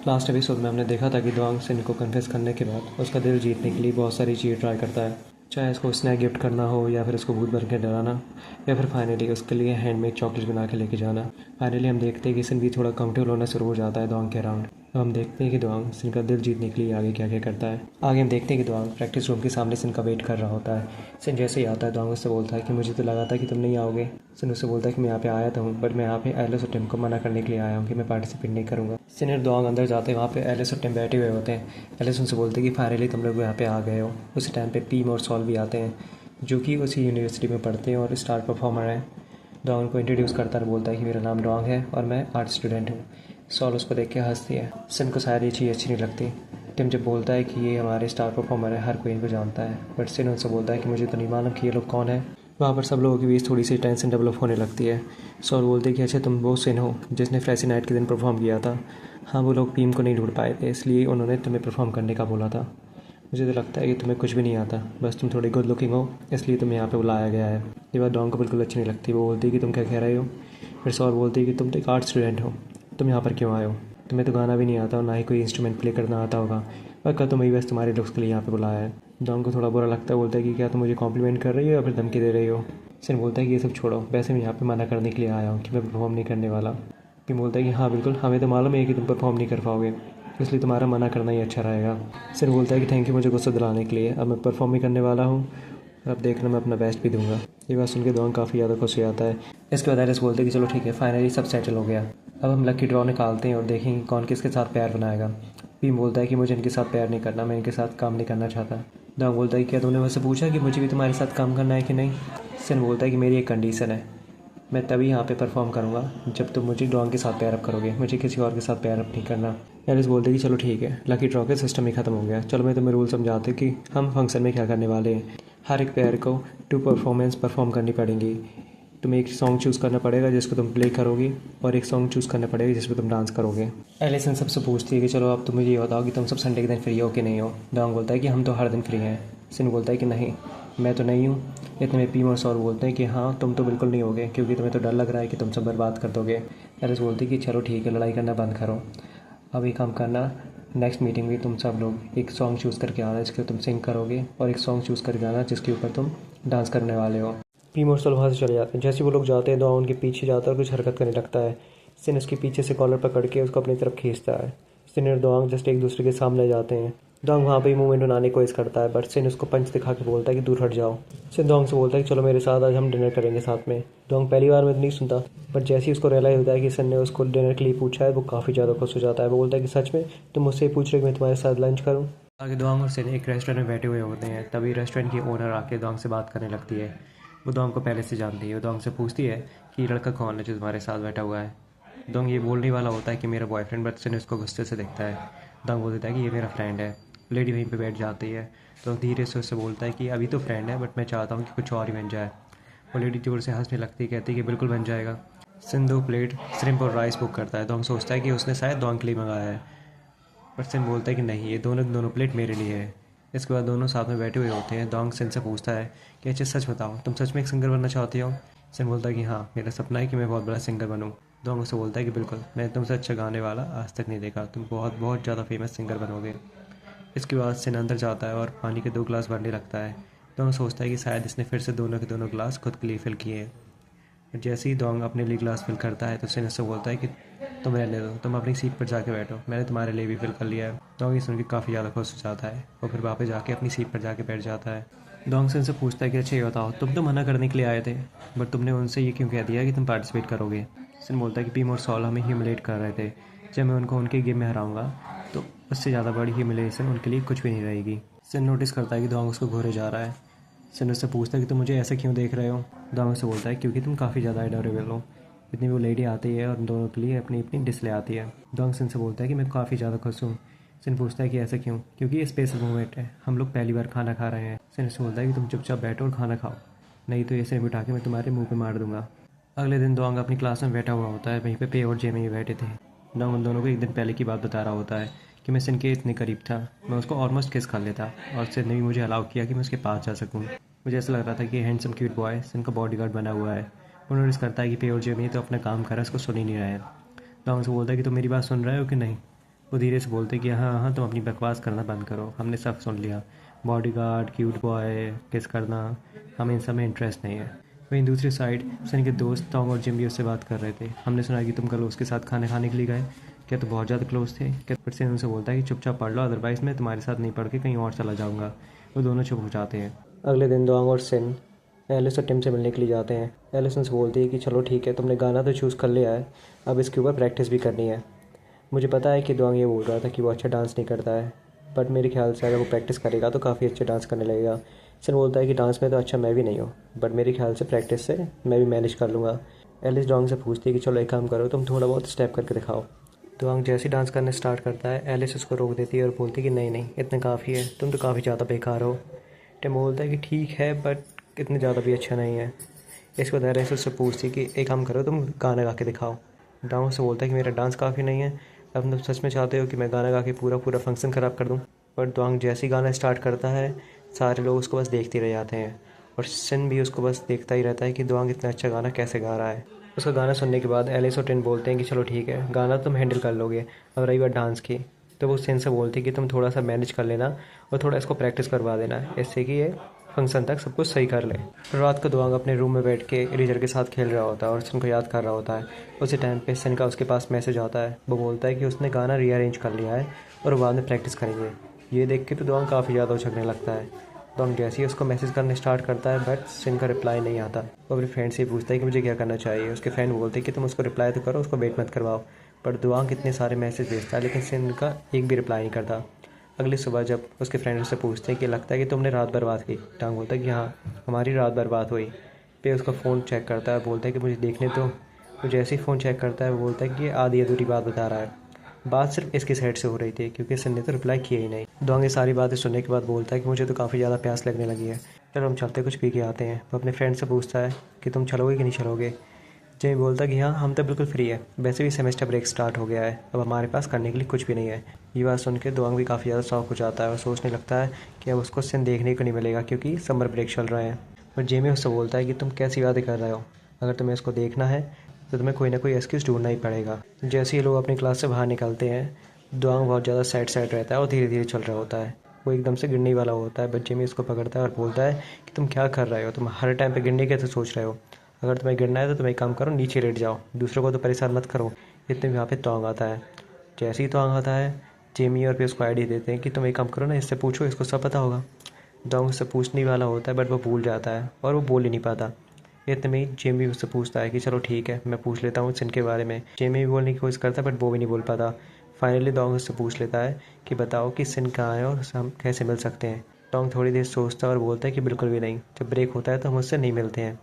Last episode में हमने देखा था कि दोआंग सिन को कन्फेस करने के बाद उसका दिल जीतने के लिए बहुत सारी चीज़ें ट्राई करता है, चाहे उसको स्नैक गिफ्ट करना हो या फिर उसको भूत बन के डराना या फिर फाइनली उसके लिए हैंडमेड चॉकलेट बना के लेके जाना। फाइनली हम देखते हैं कि सिन भी थोड़ा कंफर्टेबल होना शुरू हो जाता है दोआंग के अराउंड। अब हम देखते हैं कि दोआंग सिन का दिल जीतने के लिए आगे क्या क्या करता है। आगे हम देखते हैं कि दोआंग प्रैक्टिस रूम के सामने सिन का वेट कर रहा होता है। सिन जैसे ही आता है दोआंग उससे बोलता है कि मुझे तो लगा था कि तुम नहीं आओगे। सिन उससे बोलता है कि मैं यहाँ पे आया था हूँ, बट मैं यहाँ पे एलिस और टिम को मना करने के लिए आया हूँ कि मैं पार्टिसिपेट नहीं करूँगा। सिन और दोआंग अंदर जाते हैं, वहाँ पे एलिस और टिम बैठे हुए होते हैं। एलिस उनसे बोलते हैं कि फाइनली तुम लोग यहाँ पे आ गए हो। उसी टाइम पे पीम और सॉल भी आते हैं, जो कि उसी यूनिवर्सिटी में पढ़ते हैं और स्टार परफॉर्मर हैं। डॉन को इंट्रोड्यूस करता है, बोलता है कि मेरा नाम डॉन्ग है और मैं आर्ट स्टूडेंट हूँ। सॉल उसको देख के हंसती है। सिन को शायद ये चीज़ अच्छी नहीं लगती। टिम जब बोलता है कि ये हमारे स्टार परफॉर्मर है, हर कोई इनको जानता है, बट सिन उनसे बोलता है कि मुझे तो नहीं मालूम कि ये लोग कौन है। वहाँ पर सब लोगों के बीच थोड़ी सी टेंशन डेवलप होने लगती है। सॉल बोलते हैं कि अच्छा तुम वो सिन हो जिसने फ्रेसी नाइट के दिन परफॉर्म किया था। हाँ, वो लोग पीम को नहीं ढूंढ पाए थे, इसलिए उन्होंने तुम्हें परफॉर्म करने का बोला था। मुझे तो लगता है कि तुम्हें कुछ भी नहीं आता, बस तुम थोड़ी गुड लुकिंग हो, इसलिए तुम्हें यहाँ पे बुलाया गया है। ये बात डॉन को बिल्कुल अच्छी नहीं लगती। वो बोलती है कि तुम क्या कह रहे हो। फिर सौर बोलती है कि तुम तो एक आर्ट स्टूडेंट हो, तुम यहाँ पर क्यों आए हो। तुम्हें तो गाना भी नहीं आता और ना ही कोई इंस्ट्रूमेंट प्ले करना आता होगा, पक्का तुम्हें बस तुम्हारे लुक्स के लिए यहाँ पे बुलाया है। डॉन को थोड़ा बुरा लगता है, बोलता है कि क्या तुम मुझे कॉम्प्लीमेंट कर रही हो या फिर धमकी दे रही हो। सिन बोलता है कि ये सब छोड़ो, वैसे मैं यहाँ पे मना करने के लिए आया हूँ कि मैं परफॉर्म नहीं करने वाला। कि बोलता है कि हाँ बिल्कुल, हमें तो मालूम है कि तुम परफॉर्म नहीं कर पाओगे, इसलिए तुम्हारा मना करना ही अच्छा रहेगा। सिर बोलता है कि थैंक यू मुझे गुस्सा दिलाने के लिए, अब मैं परफॉर्म भी करने वाला हूँ और अब देखना मैं अपना बेस्ट भी दूंगा। ये बात सुन के दोनों काफ़ी ज़्यादा खुश हो जाता है। इसके बाद एलिस बोलते हैं कि चलो ठीक है, फाइनली सब सेटल हो गया, अब हम लकी ड्रॉ निकालते हैं और देखेंगे कौन किसके साथ प्यार बनाएगा। पीम बोलता है कि मुझे इनके साथ प्यार नहीं करना, मैं इनके साथ काम नहीं करना चाहता। डॉग बोलता है कि क्या तुमने मुझसे पूछा कि मुझे भी तुम्हारे साथ काम करना है कि नहीं। सिन बोलता है कि मेरी एक कंडीशन है, मैं तभी यहाँ पे परफॉर्म करूँगा जब तुम मुझे डॉन के साथ पैर अप करोगे, मुझे किसी और के साथ पैर अप नहीं करना। एलिस बोलते कि चलो ठीक है, लकी ड्रॉ का सिस्टम ही खत्म हो गया, चलो मैं तुम्हें रूल समझाती हूँ कि हम फंक्शन में क्या करने वाले हैं। हर एक पैर को 2 परफॉर्मेंस परफॉर्म करनी पड़ेंगी। तुम्हें एक सॉन्ग चूज़ करना पड़ेगा जिसको तुम प्ले करोगी और एक सॉन्ग चूज़ करना पड़ेगा जिस पर तुम डांस करोगे। एलिस इन सबसे पूछती है कि चलो अब तुम मुझे ये बताओ कि तुम सब संडे के दिन फ्री हो कि नहीं हो। डॉन बोलता है कि हम तो हर दिन फ्री हैं। सिन बोलता है कि नहीं, मैं तो नहीं हूँ। इतने में पीम और सौर बोलते हैं कि हाँ तुम तो बिल्कुल नहीं होगे, क्योंकि तुम्हें तो डर लग रहा है कि तुम सब बर्बाद कर दोगे। एलिस बोलती है कि चलो ठीक है, लड़ाई करना बंद करो, अब एक काम करना, नेक्स्ट मीटिंग में तुम सब लोग एक सॉन्ग चूज़ करके आना जिसके तुम सिंग करोगे और एक सॉन्ग चूज़ करके आना जिसके ऊपर तुम डांस करने वाले हो। पीम और सौर वहाँ से चले जाते हैं। जैसे वो लोग जाते हैं तो उनके पीछे जाता है और कुछ हरकत करने लगता है। सिन उसके पीछे से कॉलर पकड़ के उसको अपनी तरफ खींचता है। सिन और दोआंग जस्ट एक दूसरे के सामने जाते हैं। दोंग वहाँ पे मूवमेंट बनाने की कोशिश करता है, बट सिन उसको पंच दिखा के बोलता है कि दूर हट जाओ। सिन दोंग से बोलता है कि चलो मेरे साथ, आज हम डिनर करेंगे साथ में। दोंग पहली बार में तो नहीं सुनता, बट जैसे ही उसको रियलाइज होता है कि सिन ने उसको डिनर के लिए पूछा है, वो काफ़ी ज़्यादा खुश हो जाता है। वो बोलता है कि सच में तुम मुझसे पूछ रहे हो कि मैं तुम्हारे साथ लंच करूँ। आगे दोंग और सिन एक रेस्टोरेंट में बैठे हुए होते हैं, तभी रेस्टोरेंट की ओनर आके दोंग से बात करने लगती है। वो दोंग को पहले से जानती है। वो दोंग से पूछती है कि लड़का कौन है जो तुम्हारे साथ बैठा हुआ है। दोंग ये बोलने वाला होता है कि मेरा बॉयफ्रेंड, बट सिन उसको गुस्से से देखता है। दोंग बोल देता है कि ये मेरा फ्रेंड है। लेडी वहीं पे बैठ जाती है, तो धीरे से उससे बोलता है कि अभी तो फ्रेंड है, बट मैं चाहता हूँ कि कुछ और ही बन जाए। वो लेडी जोर से हंसने लगती है, कहती है कि बिल्कुल बन जाएगा। सिन 2 प्लेट श्रिम्प और राइस बुक करता है। दोंग सोचता है कि उसने शायद दोंग के लिए मंगाया है, पर सिन बोलता है कि नहीं, ये दोनों प्लेट मेरे लिए है। इसके बाद दोनों साथ में बैठे हुए होते हैं। दोंग सिन से पूछता है कि अच्छा सच बताओ, तुम सच में एक सिंगर बनना चाहते हो। सिन बोलता है कि हाँ, मेरा सपना है कि मैं बहुत बड़ा सिंगर बनूँ। दोंग उससे बोलता है कि बिल्कुल, मैंने तुमसे अच्छा गाने वाला आज तक नहीं देखा, तुम बहुत बहुत ज़्यादा फेमस सिंगर बनोगे। इसके बाद सिन अंदर जाता है और पानी के 2 गिलास भरने लगता है। दोंग सोचता है कि शायद इसने फिर से दोनों के दोनों गिलास खुद के लिए फिल किए हैं। जैसे ही दोंग अपने लिए गिलास फिल करता है तो सिन उससे बोलता है कि तुम रहने दो, तुम अपनी सीट पर जाके बैठो, मैंने तुम्हारे लिए भी फिल कर लिया है। दोंग ये सुन के काफ़ी ज़्यादा खुश हो जाता है और फिर वापस जाके अपनी सीट पर जाके बैठ जाता है। दोंग सिन से पूछता है कि अच्छा ये बताओ, तुम तो मना करने के लिए आए थे, बट तुमने उनसे ये क्यों कह दिया कि तुम पार्टिसिपेट करोगे। सिन बोलता है कि पीम और सॉल हमें ह्यूमिलेट कर रहे थे, जब मैं उनको उनके गेम में हराऊंगा तो उससे ज़्यादा बड़ी ह्यूमिलेशन उनके लिए कुछ भी नहीं रहेगी। सिन नोटिस करता है कि दोंग उसको घूरे जा रहा है। सिन उससे पूछता है कि तुम मुझे ऐसे क्यों देख रहे हो। दोंग उससे बोलता है क्योंकि तुम काफ़ी ज़्यादा एडोरेबल हो। इतनी वो लेडी आती है और उन दोनों के लिए अपनी अपनी डिश ले आती है। दोंग सिन से बोलता है कि मैं काफ़ी ज़्यादा खुश हूँ। सिन पूछता है कि ऐसा क्यों, क्योंकि ये स्पेशल मोमेंट है, हम लोग पहली बार खाना खा रहे हैं। सिन उससे बोलता है कि तुम चुपचाप बैठो और खाना खाओ, नहीं तो ये सिर बिठा के मैं तुम्हारे मुंह पे मार दूंगा। अगले दिन दोंग अपनी क्लास में बैठा हुआ होता है, वहीं पे पे और जे में ही बैठे थे। दोंग उन दोनों को एक दिन पहले की बात बता रहा होता है कि मैं सिन के इतने करीब था, मैं उसको ऑलमोस्ट किस कर लेता और सिन ने भी मुझे अलाउ किया कि मैं उसके पास जा सकूँ। मुझे ऐसा लग रहा था कि हैंडसम क्यूट बॉय सिन का बॉडीगार्ड बना हुआ है। वो नोटिस करता है कि पे और जेमी तो अपना काम कर रहा है, उसको सुन ही नहीं रहा है। दोंग से बोलता है कि तुम मेरी बात सुन रहे हो कि नहीं। वो धीरे से बोलते कि हाँ हाँ तुम अपनी बकवास करना बंद करो, हमने सब सुन लिया। बॉडीगार्ड, क्यूट बॉय, किस करना, हमें इन सब में इंटरेस्ट नहीं है। वहीं दूसरी साइड सन के दोस्त टॉम और जिम भी उससे बात कर रहे थे। हमने सुना कि तुम कल उसके साथ खाने खाने के लिए गए, क्या तो बहुत ज़्यादा क्लोज थे? क्या? फिर से उनसे बोलता है कि चुपचाप पढ़ लो, अदरवाइज़ मैं तुम्हारे साथ नहीं पढ़ के कहीं और चला जाऊँगा। वो दोनों चुप हो जाते हैं। अगले दिन दोआंग और सिन एलिस और टिम से मिलने के लिए जाते हैं। एलिस उनसे बोलती है कि चलो ठीक है, तुमने गाना तो चूज़ कर लिया है, अब इसके ऊपर प्रैक्टिस भी करनी है। मुझे पता है कि दोआंग ये बोल रहा था कि वो अच्छा डांस नहीं करता है, बट मेरे ख्याल से अगर वो प्रैक्टिस करेगा तो काफ़ी अच्छे डांस करने लगेगा। सिन बोलता है कि डांस में तो अच्छा मैं भी नहीं हूँ, बट मेरे ख्याल से प्रैक्टिस से मैं भी मैनेज कर लूँगा। एलिस दोआंग से पूछती है कि चलो एक काम करो, तुम थोड़ा बहुत स्टेप करके दिखाओ। दोआंग जैसे डांस करने स्टार्ट करता है, एलिस उसको रोक देती है और बोलती है कि नहीं नहीं, इतना काफ़ी है, तुम तो काफ़ी ज़्यादा बेकार हो। टिम बोलता है कि ठीक है, बट इतने ज़्यादा भी अच्छा नहीं है। इसके बाद एलिस उससे पूछती है कि एक काम करो, तुम गाना गा के दिखाओ। दोआंग उससे बोलता है कि मेरा डांस काफ़ी नहीं है, अब तुम सच में चाहते हो कि मैं गाना गा के पूरा पूरा फंक्शन ख़राब कर दूँ? पर दोआंग जैसे ही गाना स्टार्ट करता है, सारे लोग उसको बस देखते रह जाते हैं और सिन भी उसको बस देखता ही रहता है कि दोआंग इतना अच्छा गाना कैसे गा रहा है। उसका गाना सुनने के बाद एलिस और टिन बोलते हैं कि चलो ठीक है, गाना तुम हैंडल कर लोगे, अब रही बात डांस की, तो वो सिन से बोलती है कि तुम थोड़ा सा मैनेज कर लेना और थोड़ा इसको प्रैक्टिस करवा देना, इससे कि ये फंक्शन तक सब कुछ सही कर ले। रात को दोआंग अपने रूम में बैठ के रिजर के साथ खेल रहा होता है और सिन को याद कर रहा होता है। उसी टाइम पे सिन का उसके पास मैसेज आता है। वो बोलता है कि उसने गाना रीअरेंज कर लिया है और बाद में प्रैक्टिस करेंगे। ये देख के तो दोआंग काफ़ी ज़्यादा उछलने लगता है। दोआंग जैसे ही उसको मैसेज करने स्टार्ट करता है, बट सिन का रिप्लाई नहीं आता। वो अपने फ्रेंड से पूछता है कि मुझे क्या करना चाहिए। उसके फ्रेंड बोलते हैं कि तुम उसको रिप्लाई तो करो, उसको वेट मत करवाओ। पर दोआंग इतने सारे मैसेज भेजता है लेकिन सिन का एक भी रिप्लाई नहीं करता। अगली सुबह जब उसके फ्रेंड उससे पूछते हैं कि लगता है कि तुमने रात बर्बाद की, दोआंग बोलता है कि हाँ, हमारी रात बर्बाद हुई। पे उसका फ़ोन चेक करता है, बोलता है कि मुझे देखने दो। तो जैसे ही फ़ोन चेक करता है, वो बोलता है कि ये आधी अधूरी बात बता रहा है। बात सिर्फ इसकी साइड से हो रही थी क्योंकि सिन ने तो रिप्लाई किया ही नहीं। दोंग ये सारी बातें सुनने के बाद बोलता है कि मुझे तो काफ़ी ज़्यादा प्यास लगने लगी है, चलो हम चलते कुछ पी के आते हैं। वो अपने फ्रेंड से पूछता है कि तुम चलोगे कि नहीं चलोगे। जेमी बोलता है कि हाँ, हम तो बिल्कुल फ्री है, वैसे भी सेमेस्टर ब्रेक स्टार्ट हो गया है, अब हमारे पास करने के लिए कुछ भी नहीं है। ये बात सुन के दोंग भी काफ़ी ज़्यादा शौक हो जाता है और सोचने लगता है कि अब उसको सिन देखने को नहीं मिलेगा क्योंकि समर ब्रेक चल रहा है। और जेमी उससे बोलता है कि तुम कैसी बातें कर रहे हो, अगर तुम्हें इसको देखना है तो तुम्हें कोई ना कोई एक्सक्यूज़ ढूंढना ही पड़ेगा। जैसे ही लोग अपनी क्लास से बाहर निकलते हैं, दोआंग बहुत ज़्यादा सैड रहता है और धीरे धीरे चल रहा होता है। वो एकदम से गिरने वाला होता है, बट जेमी उसको पकड़ता है और बोलता है कि तुम क्या कर रहे हो, तुम हर टाइम पे गिरने के तो सोच रहे हो, अगर तुम्हें गिरना है तो तुम एक काम करो, नीचे लेट जाओ, दूसरों को तो परेशान मत करो। इतने में यहाँ पे तोंग आता है। जैसे ही तोंग आता है, जेमी और पे उसको आइडिया देते हैं कि तुम एक काम करो ना, इससे पूछो, इसको सब पता होगा। दोंग उससे पूछने वाला होता है बट वो भूल जाता है और वो बोल ही नहीं पाता। इतने में ही जेमी उससे पूछता है कि चलो ठीक है, मैं पूछ लेता हूँ सिन के बारे में। जेमी भी बोलने की कोशिश करता है बट वो भी नहीं बोल पाता। फाइनली दोंग उससे पूछ लेता है कि बताओ कि सिन कहाँ है और उससे हम कैसे मिल सकते हैं। टोंग थोड़ी देर सोचता है और बोलता है कि बिल्कुल भी नहीं, जब ब्रेक होता है तो हम उससे नहीं मिलते हैं।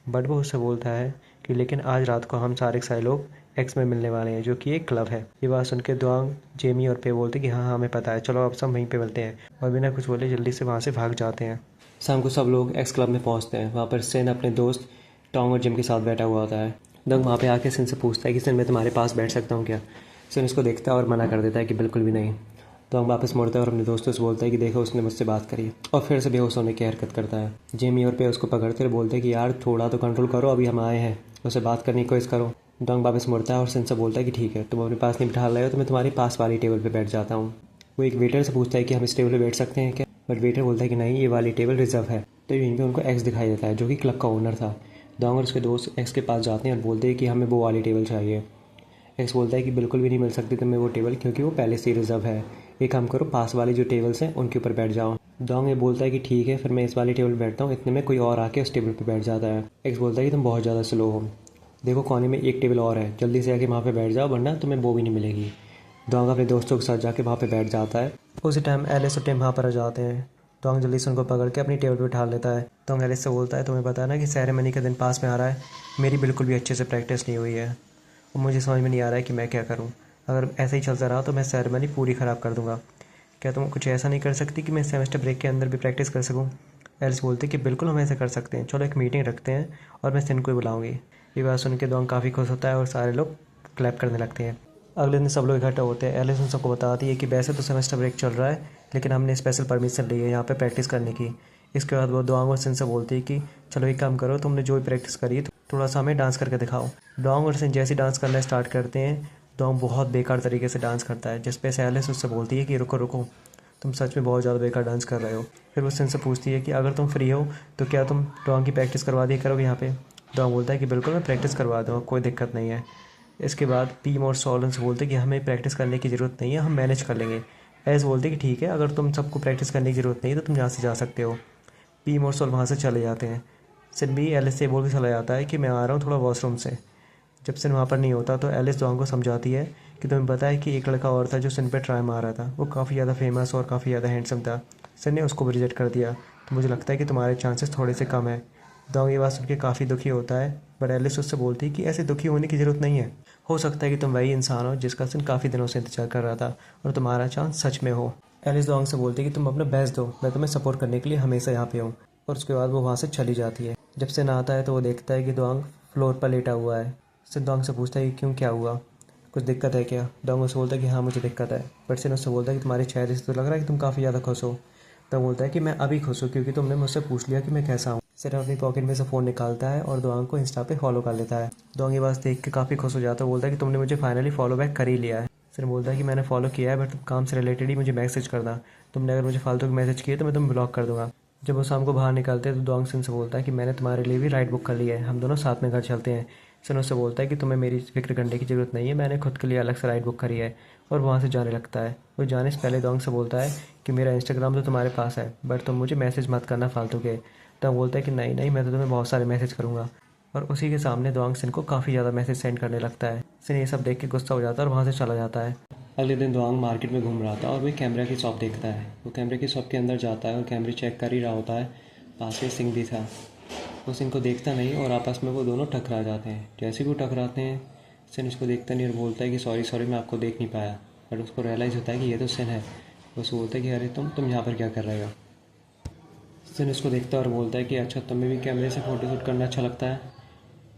बट वो उससे बोलता है कि लेकिन आज रात को हम सारे के सारे लोग एक्स में मिलने वाले हैं, जो कि एक क्लब है। ये बात सुन के दोआंग, जेमी और पे बोलते कि हाँ हाँ हमें पता है, चलो अब सब वहीं पे मिलते हैं। और बिना कुछ बोले जल्दी से वहाँ से भाग जाते हैं। शाम को सब लोग एक्स क्लब में पहुँचते हैं। वहाँ पर सिन अपने दोस्त टॉम और जिम के साथ बैठा हुआ होता है। दोंग वहाँ पे आके सिन से पूछता है कि सिन मैं तुम्हारे पास बैठ सकता हूँ क्या। सिन उसको देखता है और मना कर देता है कि बिल्कुल भी नहीं। दोंग वापस मुड़ता है और अपने दोस्तों से बोलता है कि देखो उसने मुझसे बात करी, और फिर से बेहोश होने की हरकत करता है। जेमी और पे उसको पकड़ते हुए बोलते हैं कि यार थोड़ा तो कंट्रोल करो, अभी हम आए हैं, उससे बात करने की कोशिश करो। दोंग वापस मुड़ता है और सिन से बोलता है कि ठीक है, तुम अपने पास नहीं बिठा रहे हो तो मैं तुम्हारी पास वाली टेबल पर बैठ जाता हूँ। वो एक वेटर से पूछता है कि हम इस टेबल पर बैठ सकते हैं क्या, बट वेटर बोलता है कि नहीं, ये वाली टेबल रिजर्व है। तो यहीं पर उनको एक्स दिखाई देता है जो कि क्लब का ओनर था। दोंग और उसके दोस्त एक्स के पास जाते हैं और बोलते हैं कि हमें वो वाली टेबल चाहिए। एक्स बोलता है कि बिल्कुल भी नहीं मिल सकती तुम्हें वो टेबल, क्योंकि वो पहले से ही रिजर्व है। एक काम करो, पास वाली जो टेबल्स हैं उनके ऊपर बैठ जाओ। दोंग ये बोलता है कि ठीक है, फिर मैं इस वाली टेबल पर बैठता हूँ। इतने में कोई और आके उस टेबल पर बैठ जाता है। एक्स बोलता है कि तुम बहुत ज़्यादा स्लो हो, देखो कोने में एक टेबल और है, जल्दी से आके वहाँ पे बैठ जाओ वरना तुम्हें वो भी नहीं मिलेगी। दोंग अपने दोस्तों के साथ जाके वहाँ पे बैठ जाता है। उसी टाइम एलिस और टिम वहाँ पर आ जाते हैं। दोंग जल्दी से उनको पकड़ के अपनी टेबल पर उठा लेता है। दोंग एलिस से बोलता है तुम्हें पता है ना कि सेरेमनी का दिन पास में आ रहा है, मेरी बिल्कुल भी अच्छे से प्रैक्टिस नहीं हुई है और मुझे समझ में नहीं आ रहा है कि मैं क्या करूं। अगर ऐसे ही चलता रहा तो मैं सेरेमनी पूरी ख़राब कर दूंगा। क्या तुम कुछ ऐसा नहीं कर सकती कि मैं सेमेस्टर ब्रेक के अंदर भी प्रैक्टिस कर सकूं? एलिस बोलती कि बिल्कुल हम ऐसा कर सकते हैं, चलो एक मीटिंग रखते हैं और मैं सिन को बुलाऊंगी। ये बात सुन के दोंग काफ़ी खुश होता है और सारे लोग क्लैप करने लगते हैं। अगले दिन सब लोग इकट्ठा होते हैं। एलिस उन सबको बताती है कि वैसे तो सेमेस्टर ब्रेक चल रहा है, लेकिन हमने स्पेशल परमिशन ली है यहाँ पे प्रैक्टिस करने की। इसके बाद वो दोंग और सिन से बोलती है कि चलो एक काम करो, तुमने जो भी प्रैक्टिस करी है थोड़ा सा हमें डांस करके दिखाओ। दोंग और सिन जैसे डांस करना स्टार्ट करते हैं, डोंग बहुत बेकार तरीके से डांस करता है, जिस पे से एलिस उससे बोलती है कि रुको रुको, तुम सच में बहुत ज़्यादा बेकार डांस कर रहे हो। फिर वो सिन से पूछती है कि अगर तुम फ्री हो तो क्या तुम डोंग की प्रैक्टिस करवा दिया करोगे यहाँ पे। डोंग बोलता है कि बिल्कुल मैं प्रैक्टिस करवा दूँगा, कोई दिक्कत नहीं है। इसके बाद पीम और सॉलन से बोलते हैं कि हमें प्रैक्टिस करने की ज़रूरत नहीं है, हम मैनेज कर लेंगे। एस बोलते हैं कि ठीक है, अगर तुम सबको प्रैक्टिस करने की ज़रूरत नहीं है तो तुम यहाँ से जा सकते हो। पीम और सॉल वहाँ से चले जाते हैं। सिन भी एलिस से बोल के चला जाता है कि मैं आ रहा हूँ थोड़ा वॉशरूम से। जब सिन वहाँ पर नहीं होता तो एलिस डोंग को समझाती है कि तुम्हें पता है कि एक लड़का और था जो सिन पे ट्राई मार रहा था, वो काफ़ी ज़्यादा फेमस और काफ़ी ज़्यादा हैंडसम था। सिन ने उसको भी रिजेक्ट कर दिया, तो मुझे लगता है कि तुम्हारे चांसेस थोड़े से कम है। डोंग ये बात सुन के काफ़ी दुखी होता है, बट एलिस उससे बोलती है कि ऐसे दुखी होने की ज़रूरत नहीं है, हो सकता है कि तुम वही इंसान हो जिसका सिन काफ़ी दिनों से इंतजार कर रहा था और तुम्हारा चांस सच में हो। एलिस डोंग से बोलती है कि तुम अपना बेस्ट दो, मैं तुम्हें सपोर्ट करने के लिए हमेशा यहाँ पे हूँ। और उसके बाद वो वहाँ से चली जाती है। जब सिन आता है तो वो देखता है कि डोंग फ्लोर पर लेटा हुआ है। सिन डोंग से पूछता है कि क्यों, क्या हुआ, कुछ दिक्कत है क्या। डोंग उससे बोलता है कि हाँ मुझे दिक्कत है। बट सिन उससे बोलता है कि तुम्हारे चेहरे से तो लग रहा है कि तुम काफ़ी ज़्यादा खुश हो। डोंग बोलता है कि मैं अभी खुश हूँ क्योंकि तुमने मुझसे पूछ लिया कि मैं कैसा हूँ। सिन अपनी पॉकेट में से फ़ोन निकालता है और डोंग को इंस्टा पे फॉलो कर लेता है। डोंग ये बात देख के काफ़ी खुश हो जाता है, बोलता है कि तुमने मुझे फाइनली फॉलो बैक कर ही लिया है। सिन बोलता है कि मैंने फॉलो किया है बट तुम काम से रिलेटेड ही मुझे मैसेज करना, तुमने अगर मुझे फालतू के मैसेज किए तो मैं तुम्हें ब्लॉक कर दूंगा। जब वो शाम को बाहर निकलते हैं तो डोंग सिन से बोलता है कि मैंने तुम्हारे लिए भी राइड बुक कर ली है, हम दोनों साथ में घर चलते हैं। सिन उससे बोलता है कि तुम्हें मेरी फिक्र करने की ज़रूरत नहीं है, मैंने खुद के लिए अलग से राइड बुक करी है। और वहाँ से जाने लगता है। वो जाने से पहले डोंग से बोलता है कि मेरा इंस्टाग्राम तो तुम्हारे पास है बट तुम मुझे मैसेज मत करना फालतू के। डोंग बोलता है कि नहीं नहीं, मैं तो तुम्हें बहुत सारे मैसेज करूँगा। और उसी के सामने डोंग सिन को काफ़ी ज़्यादा मैसेज सेंड करने लगता है। सिन ये सब देख के गुस्सा हो जाता है और वहाँ से चला जाता है। अगले दिन डोंग मार्केट में घूम रहा था और वही कैमरा की शॉप देखता है। वो कैमरे की शॉप के अंदर जाता है और कैमरे चेक कर ही रहा होता है। पास में सिंह भी था। वो सिंह को देखता नहीं और आपस में वो दोनों टकरा जाते हैं। जैसे भी वो टकराते हैं सिन उसको देखता नहीं और बोलता है कि सॉरी सॉरी, मैं आपको देख नहीं पाया। बट उसको रियलाइज़ होता है कि ये तो सिन है। वो उसको बोलता है कि अरे तुम यहाँ पर क्या कर रहे हो। सिन उसको देखता है और बोलता है कि अच्छा, तुम्हें भी कैमरे से फ़ोटो शूट करना अच्छा लगता है।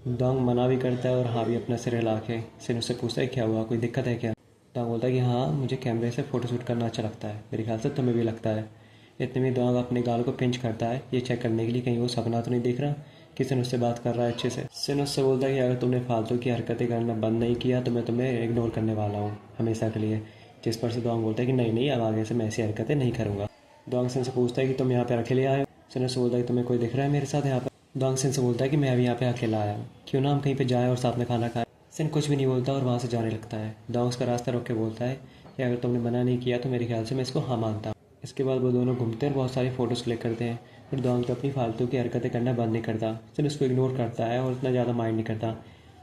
डोंग मना भी करता है और हाँ भी अपना सिर हिला के। सिन उससे पूछता है क्या हुआ, कोई दिक्कत है क्या। डोंग बोलता है कि हाँ, मुझे कैमरे से फ़ोटो शूट करना अच्छा लगता है, मेरे ख्याल से तुम्हें भी लगता है। इतने में डोंग अपने गाल को पिंच करता है, ये चेक करने के लिए कहीं वो सपना तो नहीं देख रहा कि सिन उससे बात कर रहा है अच्छे से। सिन उससे बोलता है कि अगर तुमने फालतू की हरकतें करना बंद नहीं किया तो मैं तुम्हें इग्नोर करने वाला हूँ हमेशा के लिए। जिस पर से डोंग बोलता है कि नहीं नहीं, अब आगे से मैं ऐसी हरकतें नहीं करूँगा। डोंग सिन से पूछता है कि तुम यहाँ पर अकेले आए हो। सिन उससे बोलता है कि तुम्हें कोई दिख रहा है मेरे साथ यहाँ पर। डोंग सिन से बोलता है कि मैं अभी यहाँ पे अकेला आया हूँ, क्यों ना हम कहीं पे जाएं और साथ में खाना खाएं। सिन कुछ भी नहीं बोलता और वहाँ से जाने लगता है। डोंग उसका रास्ता रोक के बोलता है कि अगर तुमने मना नहीं किया तो मेरे ख्याल से मैं इसको हाँ मानता हूँ। इसके बाद वो दोनों घूमते हैं और बहुत सारी फ़ोटोज़ क्लिक करते हैं। फिर डोंग तो अपनी फालतू की हरकतें करना बंद नहीं करता। सिन उसको इग्नोर करता है और इतना ज़्यादा माइंड नहीं करता।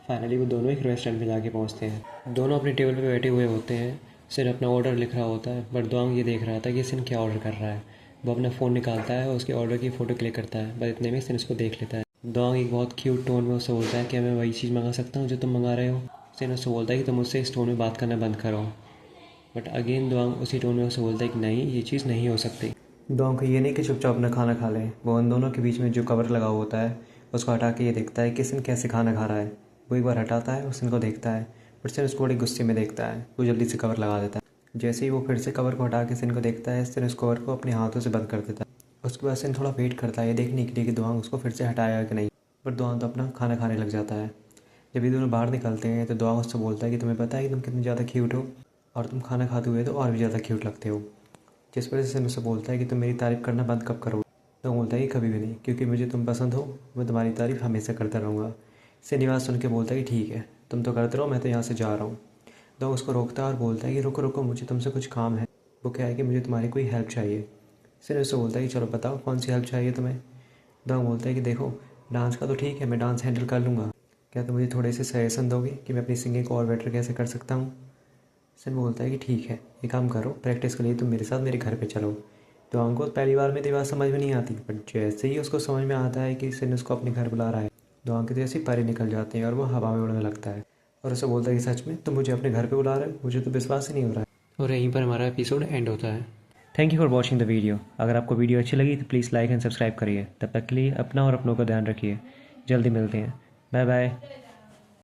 फाइनली वो दोनों एक रेस्टोरेंट में जाके पहुँचते हैं। दोनों अपनी टेबल पर बैठे हुए होते हैं। सिन अपना ऑर्डर लिख रहा होता है बट डोंग ये देख रहा था कि सिन क्या ऑर्डर कर रहा है। वो अपना फ़ोन निकालता है और उसके ऑर्डर की फ़ोटो क्लिक करता है, बस इतने में सिन उसको देख लेता है। डोंग एक बहुत क्यूट टोन में उससे बोलता है कि मैं वही चीज़ मंगा सकता हूँ जो तुम मंगा रहे हो। सिन उससे बोलता है कि तुम मुझसे इस टोन में बात करना बंद करो। बट अगेन डोंग उसी टोन में उससे बोलता है कि नहीं, ये चीज़ नहीं हो सकती। डोंग को ये नहीं कि चुपचाप अपना खाना खा ले। वो उन दोनों के बीच में जो कवर लगा होता है उसको हटा के ये देखता है कि सिन कैसे खाना खा रहा है। वो एक बार हटाता है और सिन को देखता है, बट सिन उसको बड़े गुस्से में देखता है। वो जल्दी से कवर लगा देता है। जैसे ही वो फिर से कवर को हटा के सिन को देखता है, सिन उस कवर को अपने हाथों से बंद कर देता है। उसके बाद सिन थोड़ा वेट करता है ये देखने के लिए कि डोंग उसको फिर से हटाया कि नहीं, पर डोंग तो अपना खाना खाने लग जाता है। जब ये दोनों बाहर निकलते हैं तो डोंग उससे बोलता है कि तुम्हें पता है कि तुम कितने ज़्यादा क्यूट हो और तुम खाना खाते हुए तो और भी ज़्यादा क्यूट लगते हो। जिस वजह से सिन उससे बोलता है कि तुम मेरी तारीफ़ करना बंद कब करोगे। डोंग बोलता है कि कभी भी नहीं, क्योंकि मुझे तुम पसंद हो, मैं तुम्हारी तारीफ़ हमेशा करता रहूँगा। सिन ये बात सुन के बोलता है कि ठीक है, तुम तो करते रहो, मैं तो यहाँ से जा रहा हूँ। डोंग उसको रोकता है और बोलता है कि रुको रुको, मुझे तुमसे कुछ काम है। वो क्या है कि मुझे तुम्हारी कोई हेल्प चाहिए। सिन उससे बोलता है कि चलो बताओ कौन सी हेल्प चाहिए तुम्हें। डोंग बोलता है कि देखो, डांस का तो ठीक है, मैं डांस हैंडल कर लूँगा, क्या तुम मुझे थोड़े से सजेशन दोगे कि मैं अपनी सिंगिंग को और बेटर कैसे कर सकता हूँ। सिन बोलता है कि ठीक है, एक काम करो, प्रैक्टिस के लिए तुम मेरे साथ मेरे घर पे चलो। डोंग को पहली बार में तो ये बात समझ में नहीं आती, बट जैसे ही उसको समझ में आता है कि सिन उसको अपने घर बुला रहा है, डोंग के जैसे परे निकल जाते हैं और वो हवा में उड़ने लगता है। और उसे बोलता है कि सच में तुम मुझे अपने घर पे बुला रहे हो, मुझे तो विश्वास ही नहीं हो रहा है। और यहीं पर हमारा एपिसोड एंड होता है। Thank you for watching the video. अगर आपको वीडियो अच्छी लगी तो प्लीज़ लाइक एंड सब्सक्राइब करिए। तब तक के लिए अपना और अपनों का ध्यान रखिए। जल्दी मिलते हैं। Bye bye.